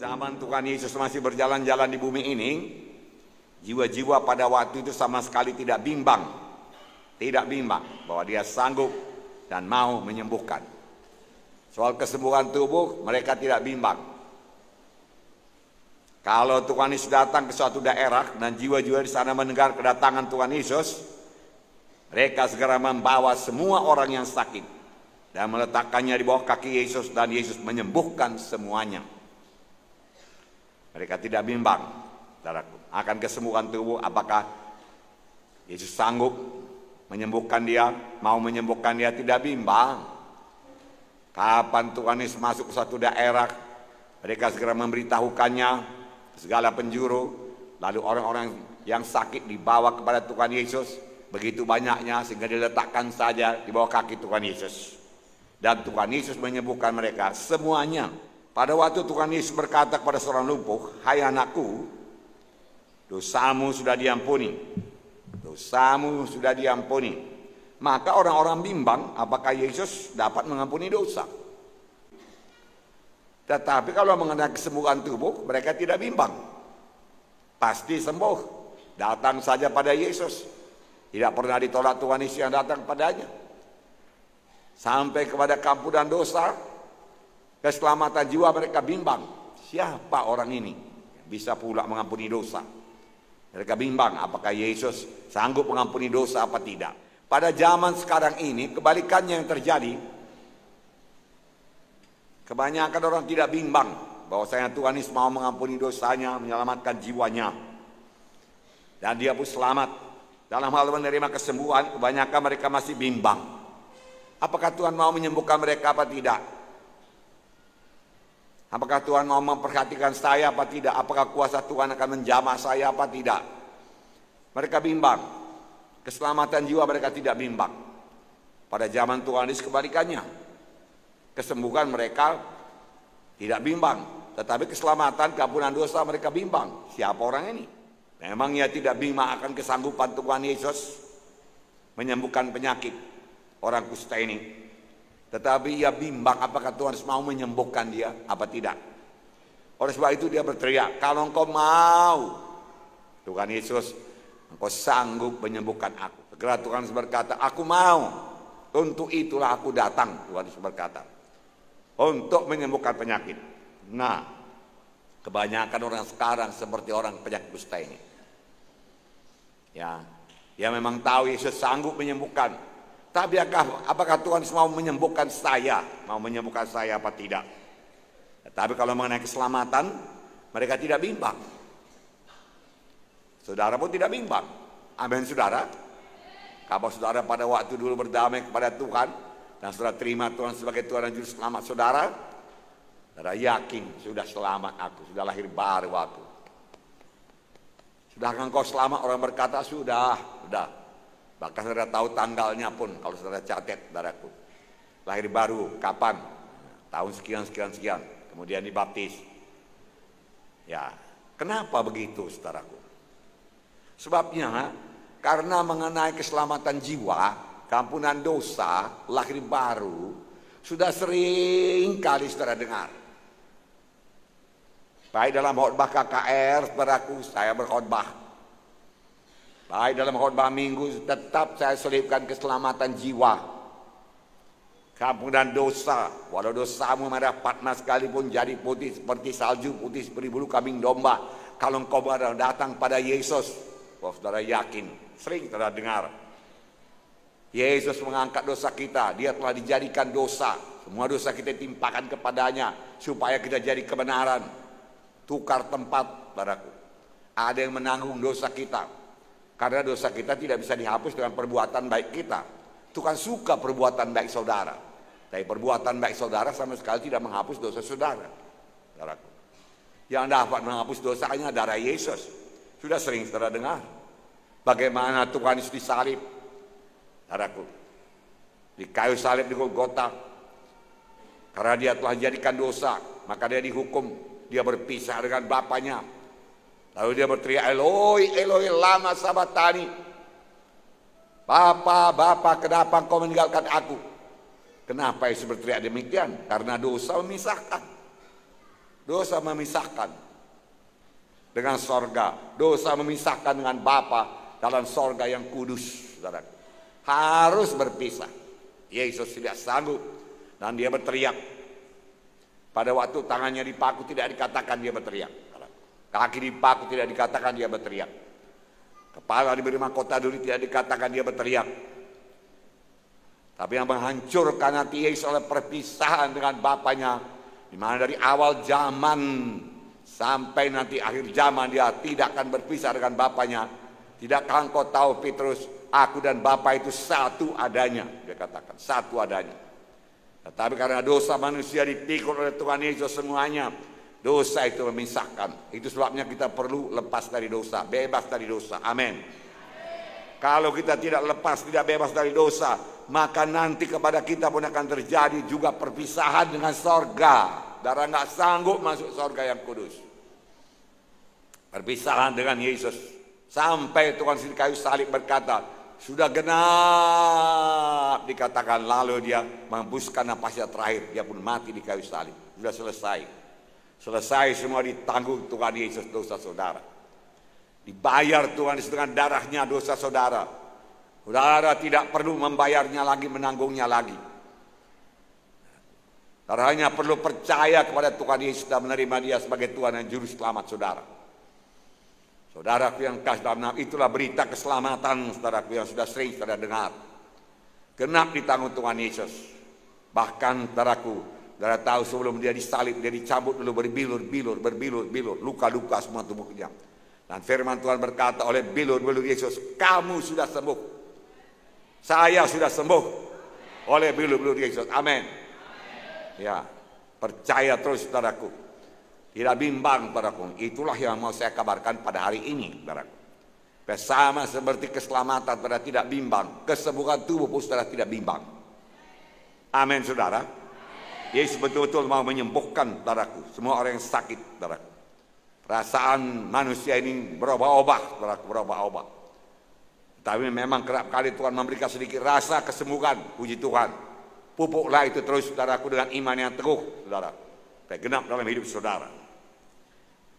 Zaman Tuhan Yesus masih berjalan-jalan di bumi ini, jiwa-jiwa pada waktu itu sama sekali tidak bimbang. Tidak bimbang bahwa dia sanggup dan mau menyembuhkan. Soal kesembuhan tubuh, mereka tidak bimbang. Kalau Tuhan Yesus datang ke suatu daerah dan jiwa-jiwa di sana mendengar kedatangan Tuhan Yesus, mereka segera membawa semua orang yang sakit dan meletakkannya di bawah kaki Yesus, dan Yesus menyembuhkan semuanya. Mereka tidak bimbang, saudaraku, akan kesembuhan tubuh. Apakah Yesus sanggup menyembuhkan dia, mau menyembuhkan dia? Tidak bimbang. Kapan Tuhan Yesus masuk ke suatu daerah, mereka segera memberitahukannya segala penjuru. Lalu orang-orang yang sakit dibawa kepada Tuhan Yesus, begitu banyaknya sehingga diletakkan saja di bawah kaki Tuhan Yesus. Dan Tuhan Yesus menyembuhkan mereka semuanya. Pada waktu Tuhan Yesus berkata kepada seorang lumpuh, "Hai anakku, dosamu sudah diampuni." Dosamu sudah diampuni. Maka orang-orang bimbang apakah Yesus dapat mengampuni dosa. Tetapi kalau mengenai kesembuhan tubuh, mereka tidak bimbang. Pasti sembuh. Datang saja pada Yesus. Tidak pernah ditolak Tuhan Yesus yang datang padanya. Sampai kepada kampunan dosa, keselamatan jiwa, mereka bimbang. Siapa orang ini bisa pula mengampuni dosa? Mereka bimbang apakah Yesus sanggup mengampuni dosa apa tidak. Pada zaman sekarang ini kebalikannya yang terjadi. Kebanyakan orang tidak bimbang bahwasanya Tuhan Yesus mau mengampuni dosanya, menyelamatkan jiwanya, dan dia pun selamat. Dalam hal menerima kesembuhan, kebanyakan mereka masih bimbang. Apakah Tuhan mau menyembuhkan mereka apa tidak? Apakah Tuhan mau memperhatikan saya apa tidak? Apakah kuasa Tuhan akan menjamah saya apa tidak? Mereka bimbang. Keselamatan jiwa mereka tidak bimbang. Pada zaman Tuhan Yesus kebalikannya. Kesembuhan mereka tidak bimbang. Tetapi keselamatan, keampunan dosa mereka bimbang. Siapa orang ini? Memang ia tidak bimbang akan kesanggupan Tuhan Yesus menyembuhkan penyakit orang kusta ini. Tetapi ia bimbang apakah Tuhan mau menyembuhkan dia apa tidak. Oleh sebab itu dia berteriak, "Kalau engkau mau, Tuhan Yesus, engkau sanggup menyembuhkan aku." Segera Tuhan Yesus berkata, "Aku mau. Untuk itulah aku datang." Tuhan Yesus berkata, untuk menyembuhkan penyakit. Nah, kebanyakan orang sekarang seperti orang penyakit kusta ini. Ya, dia memang tahu Yesus sanggup menyembuhkan. Tapi apakah Tuhan mau menyembuhkan saya? Mau menyembuhkan saya apa tidak? Tapi kalau mengenai keselamatan, mereka tidak bimbang. Saudara pun tidak bimbang. Amin, saudara. Kalau saudara pada waktu dulu berdamai kepada Tuhan, dan saudara terima Tuhan sebagai Tuhan dan Juru Selamat saudara, saudara yakin sudah selamat aku, sudah lahir baru aku. Sudahkah engkau selamat? Orang berkata sudah. Bahkan saudara tahu tanggalnya pun kalau saudara catat, saudaraku. Lahir baru kapan? Tahun sekian. Kemudian dibaptis. Ya, kenapa begitu, saudaraku? Sebabnya karena mengenai keselamatan jiwa, keampunan dosa, lahir baru, sudah sering kali saudara dengar. Baik dalam khotbah KKR, saudaraku, saya berkhotbah. Baik dalam khotbah minggu, tetap saya selipkan keselamatan jiwa, keampunan dosa. Walau dosamu merah patna sekalipun jadi putih seperti salju, putih seperti bulu kambing domba, kalau engkau datang pada Yesus, saudara yakin, sering saudara dengar, Yesus mengangkat dosa kita. Dia telah dijadikan dosa, semua dosa kita timpakan kepadanya supaya kita jadi kebenaran. Tukar tempat, saudaraku. Ada yang menanggung dosa kita. Karena dosa kita tidak bisa dihapus dengan perbuatan baik kita. Tuhan suka perbuatan baik saudara. Tapi perbuatan baik saudara sama sekali tidak menghapus dosa saudara. Saudaraku. Yang dapat menghapus dosa hanya darah Yesus. Sudah sering saudara dengar. Bagaimana Tuhan Yesus disalib. Saudaraku. Di kayu salib di Golgota. Karena dia telah jadikan dosa, maka dia dihukum. Dia berpisah dengan Bapaknya. Lalu dia berteriak, "Eloi, Eloi, lama sabatani." Bapa, kenapa engkau meninggalkan aku? Kenapa Yesus berteriak demikian? Karena dosa memisahkan. Dosa memisahkan dengan sorga. Dosa memisahkan dengan Bapa dalam sorga yang kudus. Saudara. Harus berpisah. Yesus tidak sanggup. Dan dia berteriak. Pada waktu tangannya dipaku tidak dikatakan dia berteriak. Kaki dipaku tidak dikatakan dia berteriak. Kepala diberi mahkota duri tidak dikatakan dia berteriak. Tapi yang menghancurkan hati Yesus oleh perpisahan dengan Bapanya, di mana dari awal zaman sampai nanti akhir zaman dia tidak akan berpisah dengan Bapanya. Tidakkah engkau tahu Petrus, aku dan Bapa itu satu adanya, dia katakan, satu adanya. Tetapi karena dosa manusia dipikul oleh Tuhan Yesus semuanya, dosa itu memisahkan. Itu sebabnya kita perlu lepas dari dosa, bebas dari dosa. Amin. Kalau kita tidak lepas, tidak bebas dari dosa, maka nanti kepada kita pun akan terjadi juga perpisahan dengan sorga. Darah nggak sanggup masuk sorga yang kudus. Perpisahan dengan Yesus. Sampai Tuhan di kayu salib berkata, sudah genap, dikatakan. Lalu dia menghembuskan napasnya terakhir. Dia pun mati di kayu salib. Sudah selesai. Selesai semua ditanggung Tuhan Yesus dosa saudara. Dibayar Tuhan Yesus dengan darahnya dosa saudara. Saudara tidak perlu membayarnya lagi, menanggungnya lagi. Saudara hanya perlu percaya kepada Tuhan Yesus dan menerima dia sebagai Tuhan dan Juru Selamat saudara. Saudaraku yang kasih dalam nama, itulah berita keselamatan saudaraku yang sudah sering saudara dengar. Genap ditanggung Tuhan Yesus. Bahkan saudaraku, saudara tahu sebelum dia disalib, dia dicambuk dulu berbilur-bilur, luka-luka semua tubuhnya. Dan firman Tuhan berkata, oleh bilur-bilur Yesus, kamu sudah sembuh. Saya sudah sembuh oleh bilur-bilur Yesus. Amin. Ya, percaya terus saudaraku. Tidak bimbang saudaraku. Itulah yang mau saya kabarkan pada hari ini saudaraku. Sama seperti keselamatan saudara tidak bimbang, kesembuhan tubuh pun saudara tidak bimbang. Amin saudara. Yesus betul-betul mau menyembuhkan saudaraku, semua orang yang sakit saudaraku. Perasaan manusia ini berubah-ubah, berubah-ubah. Tapi memang kerap kali Tuhan memberikan sedikit rasa kesembuhan, puji Tuhan. Pupuklah itu terus saudaraku dengan iman yang teguh, saudara. Supaya genap dalam hidup saudara.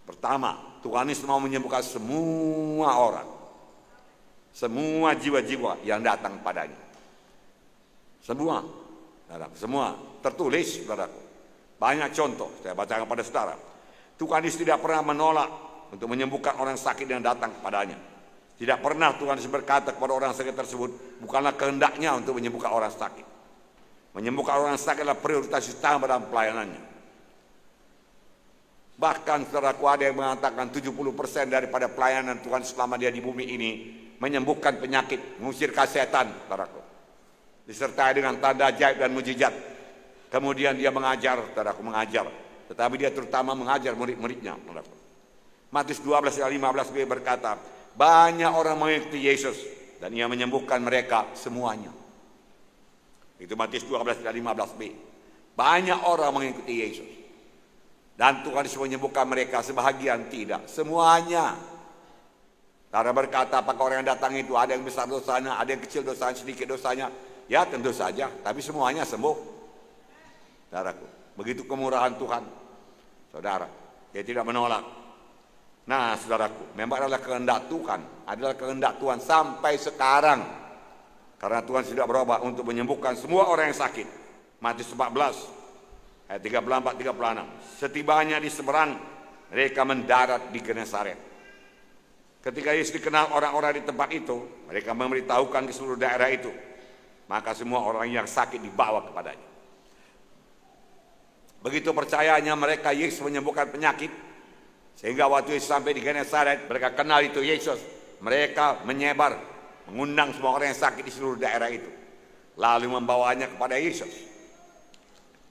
Pertama, Tuhan Yesus mau menyembuhkan semua orang. Semua jiwa-jiwa yang datang padanya. Semua, saudaraku, semua tertulis, saudaraku. Banyak contoh, saya bacakan pada saudara. Tuhan Yesus tidak pernah menolak untuk menyembuhkan orang sakit yang datang kepadanya. Tidak pernah Tuhan Yesus berkata kepada orang sakit tersebut, bukanlah kehendaknya untuk menyembuhkan orang sakit. Menyembuhkan orang sakit adalah prioritas utama dalam pelayanannya. Bahkan saudaraku ada yang mengatakan 70% daripada pelayanan Tuhan selama dia di bumi ini menyembuhkan penyakit, mengusir setan, saudaraku. Disertai dengan tanda ajaib dan mujizat. Kemudian dia mengajar, saudaraku, mengajar. Tetapi dia terutama mengajar murid-muridnya. Matius 12 ayat 15b berkata, banyak orang mengikuti Yesus dan ia menyembuhkan mereka semuanya. Itu Matius 12 ayat 15b. Banyak orang mengikuti Yesus dan Tuhan Yesus menyembuhkan mereka, sebahagian tidak, semuanya. Karena berkata, apakah orang yang datang itu ada yang besar dosanya, ada yang kecil dosanya, sedikit dosanya? Ya tentu saja, tapi semuanya sembuh. Saudaraku, begitu kemurahan Tuhan, saudara, dia tidak menolak. Nah saudaraku, memang adalah kehendak Tuhan, adalah kehendak Tuhan sampai sekarang. Karena Tuhan sudah berubah untuk menyembuhkan semua orang yang sakit. Matius 14 ayat 34-36. Setibanya di seberang, mereka mendarat di Genesaret. Ketika Yesus dikenal orang-orang di tempat itu, mereka memberitahukan ke seluruh daerah itu. Maka semua orang yang sakit dibawa kepadanya. Begitu percayanya mereka Yesus menyembuhkan penyakit, sehingga waktu Yesus sampai di Genesaret, mereka kenal itu Yesus. Mereka menyebar, mengundang semua orang yang sakit di seluruh daerah itu, lalu membawanya kepada Yesus.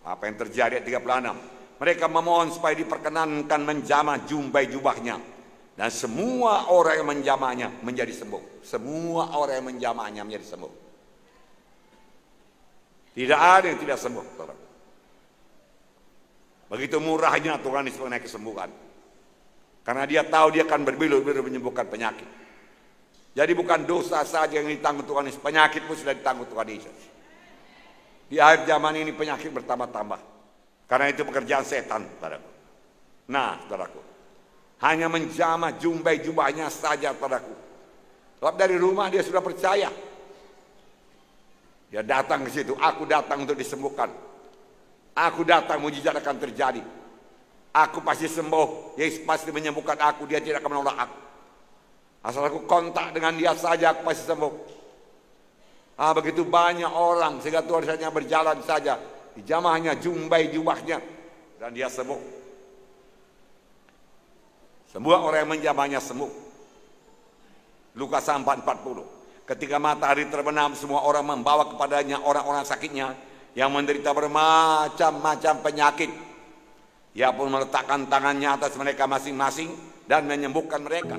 Apa yang terjadi ayat 36? Mereka memohon supaya diperkenankan menjamah jumbai jubahnya, dan semua orang yang menjamahnya menjadi sembuh. Semua orang yang menjamahnya menjadi sembuh. Tidak ada yang tidak sembuh, saudara. Begitu murahnya Tuhan Yesus mengenai kesembuhan. Karena dia tahu dia akan berbilur-bilur menyembuhkan penyakit. Jadi bukan dosa saja yang ditanggung Tuhan Yesus, penyakit pun sudah ditanggung Tuhan Yesus. Di akhir zaman ini penyakit bertambah-tambah. Karena itu pekerjaan setan, saudara. Nah, saudaraku, hanya menjamah jumbai jubahnya saja, saudaraku. Sebab dari rumah dia sudah percaya. Dia datang ke situ, aku datang untuk disembuhkan. Aku datang, mujizat akan terjadi. Aku pasti sembuh, Yesus pasti menyembuhkan aku, dia tidak akan menolak aku. Asal aku kontak dengan dia saja, aku pasti sembuh. Begitu banyak orang, sehingga Tuhan hanya berjalan saja. Dijamahnya, jumbai jubahnya, dan dia sembuh. Semua orang yang menjamahnya sembuh. Lukas 4:40. Ketika matahari terbenam, semua orang membawa kepadanya orang-orang sakitnya yang menderita bermacam-macam penyakit. Ia pun meletakkan tangannya atas mereka masing-masing dan menyembuhkan mereka.